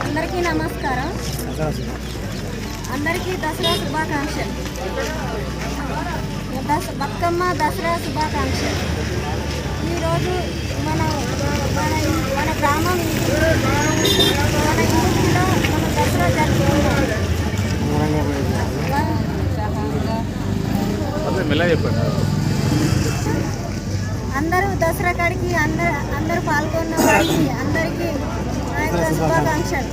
అందరికీ నమస్కారం. అందరికీ దసరా శుభాకాంక్షలు. బతుకమ్మ దసరా శుభాకాంక్షలు. ఈరోజు మన గ్రామం మన ఇంటిలో మన దసరా జరుపుకుంటాం. అందరూ దసరా కాడికి అందరూ పాల్గొన్న అందరికీ నా యొక్క శుభాకాంక్షలు.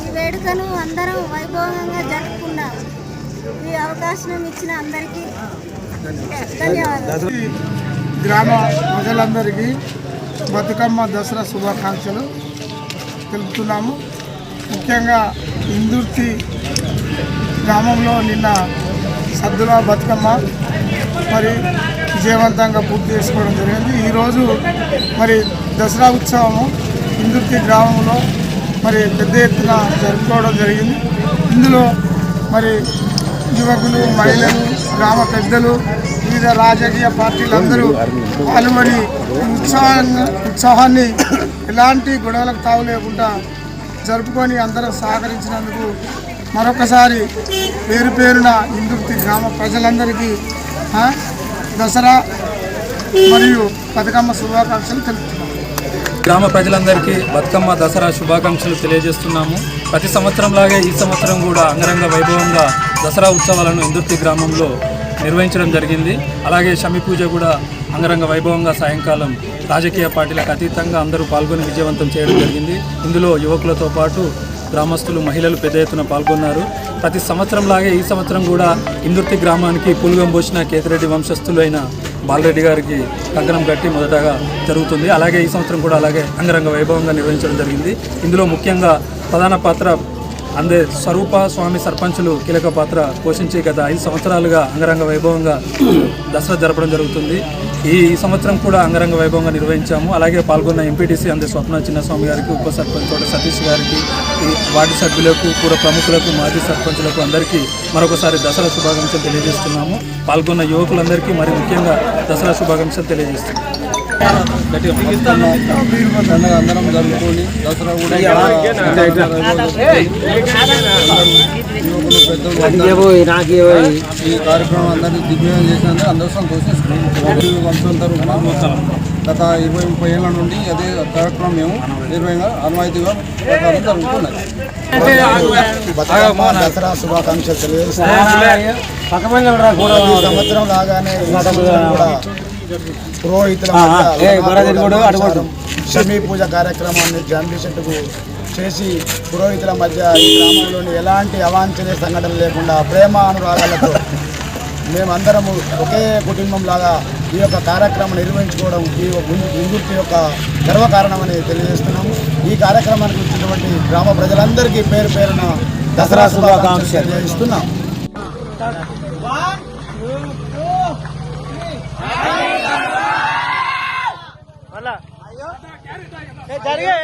ఈ వేడుకను అందరం వైభవంగా జరుపుకున్నాం. ఈ అవకాశం ఇచ్చిన అందరికీ ధన్యవాదాలు. గ్రామ ప్రజలందరికీ బతుకమ్మ దసరా శుభాకాంక్షలు తెలుపుతున్నాము. ముఖ్యంగా ఇందుర్తి గ్రామంలో నిన్న సద్దుల బతుకమ్మ మరి విజయవంతంగా పూర్తి చేసుకోవడం జరిగింది. ఈరోజు మరి దసరా ఉత్సవము ఇందుర్తి గ్రామంలో మరి పెద్ద ఎత్తున జరుపుకోవడం జరిగింది. ఇందులో మరి యువకులు, మహిళలు, గ్రామ పెద్దలు, వివిధ రాజకీయ పార్టీలందరూ పాల్గొని ఉత్సాహాన్ని ఎలాంటి గొడవలకు తావు లేకుండా జరుపుకొని అందరూ సహకరించినందుకు మరొకసారి పేరు పేరున ఇందుర్తి గ్రామ ప్రజలందరికీ దసరా మరియు బతుకమ్మ శుభాకాంక్షలు తెలుపుతున్నాము. గ్రామ ప్రజలందరికీ బతుకమ్మ దసరా శుభాకాంక్షలు తెలియజేస్తున్నాము. ప్రతి సంవత్సరంలాగే ఈ సంవత్సరం కూడా అంగరంగ వైభవంగా దసరా ఉత్సవాలను ఇందుర్తి గ్రామంలో నిర్వహించడం జరిగింది. అలాగే షమి పూజ కూడా అంగరంగ వైభవంగా సాయంకాలం రాజకీయ పార్టీలకు అతీతంగా అందరూ పాల్గొని విజయవంతం చేయడం జరిగింది. ఇందులో యువకులతో పాటు గ్రామస్తులు, మహిళలు పెద్ద ఎత్తున పాల్గొన్నారు. ప్రతి సంవత్సరంలాగే ఈ సంవత్సరం కూడా ఇందుర్తి గ్రామానికి పులుగం పోసిన కేతిరెడ్డి వంశస్థులైన బాలరెడ్డి గారికి కంకణం కట్టి మొదటగా జరుగుతుంది. అలాగే ఈ సంవత్సరం కూడా అలాగే అంగరంగ వైభవంగా నిర్వహించడం జరిగింది. ఇందులో ముఖ్యంగా ప్రధాన పాత్ర అందే స్వరూప స్వామి సర్పంచులు కీలక పాత్ర పోషించి గత 5 సంవత్సరాలుగా అంగరంగ వైభవంగా దసరా జరపడం జరుగుతుంది. ఈ సంవత్సరం కూడా అంగరంగ వైభవంగా నిర్వహించాము. అలాగే పాల్గొన్న ఎంపీటీసీ అందే స్వప్న చిన్నస్వామి గారికి, ఉప సర్పంచ్ తోట సతీష్ గారికి, ఈ వార్డు సభ్యులకు, పూర్వ ప్రముఖులకు, మాజీ సర్పంచులకు అందరికీ మరొకసారి దసరా శుభాకాంక్షలు తెలియజేస్తున్నాము. పాల్గొన్న యువకులందరికీ మరి ముఖ్యంగా దసరా శుభాకాంక్షలు తెలియజేస్తున్నాము. అందరం జరుపుకొని దసరా కూడా ఈ కార్యక్రమం అందరినీ దిగ్విజయం చేసినందుకు అందరూ సంతోషిస్తున్నాం. వంశంతరు గత 20-30 ఏళ్ల నుండి అదే కార్యక్రమం మేము నిర్వహంగా అనువాయితీగా జరుగుతున్నాయి. దసరా శుభాకాంక్షలు తెలియజేస్తున్నాం. సంవత్సరం లాగానే పురోహితుల షమీ పూజ కార్యక్రమాన్ని జాంబీ చెట్టుకు చేసి పురోహితుల మధ్య ఈ గ్రామంలోని ఎలాంటి అవాంఛనీయ సంఘటన లేకుండా ప్రేమ అనురాగాలతో మేమందరము ఒకే కుటుంబంలాగా ఈ యొక్క కార్యక్రమం నిర్వహించుకోవడం ఈ ఇందుర్తి యొక్క గర్వకారణమని తెలియజేస్తున్నాము. ఈ కార్యక్రమానికి వచ్చినటువంటి గ్రామ ప్రజలందరికీ పేరు పేరున దసరా శుభాకాంక్షలు తెలియజేస్తున్నాం. జరిగే